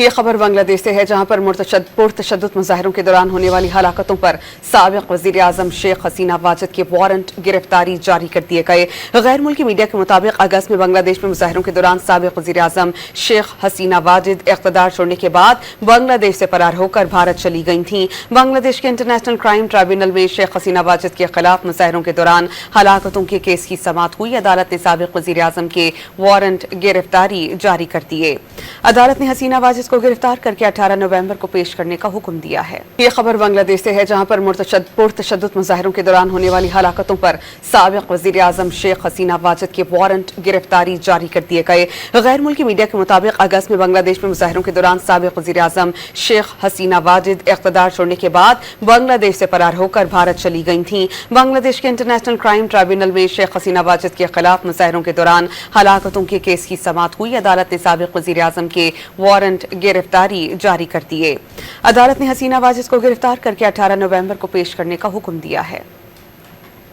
یہ خبر بنگلہ دیش سے ہے، جہاں پر پرتشدد مظاہروں کے دوران ہونے والی ہلاکتوں پر سابق وزیر اعظم شیخ حسینہ واجد کے وارنٹ گرفتاری جاری کر دیے گئے۔ غیر ملکی میڈیا کے مطابق اگست میں بنگلہ دیش میں مظاہروں کے دوران سابق وزیر اعظم شیخ حسینہ واجد اقتدار چھوڑنے کے بعد بنگلہ دیش سے فرار ہو کر بھارت چلی گئی تھیں۔ بنگلہ دیش کے انٹرنیشنل کرائم ٹرائبونل میں شیخ حسینہ واجد کے خلاف مظاہروں کے دوران ہلاکتوں کے کیس کی سماعت ہوئی۔ عدالت نے سابق وزیر اعظم کے وارنٹ گرفتاری جاری کر دیے۔ عدالت نے حسینہ واجد کو گرفتار کر کے 18 نومبر کو پیش کرنے کا حکم دیا ہے۔ یہ خبر بنگلہ دیش سے ہے، جہاں پر پرتشدد مظاہروں کے دوران ہونے والی ہلاکتوں پر سابق وزیر اعظم شیخ حسینہ واجد کے وارنٹ گرفتاری جاری کر دیے گئے۔ غیر ملکی میڈیا کے مطابق اگست میں بنگلہ دیش میں مظاہروں کے دوران سابق وزیر اعظم شیخ حسینہ واجد اقتدار چھوڑنے کے بعد بنگلہ دیش سے فرار ہو کر بھارت چلی گئی تھیں۔ بنگلہ دیش کے انٹرنیشنل کرائم ٹرائبونل میں شیخ حسینہ واجد کے خلاف مظاہروں کے دوران ہلاکتوں کے کیس کی سماعت ہوئی۔ عدالت نے سابق وزیر اعظم کے وارنٹ گرفتاری جاری کر دیے۔ عدالت نے حسینہ واجد کو گرفتار کر کے 18 نومبر کو پیش کرنے کا حکم دیا ہے۔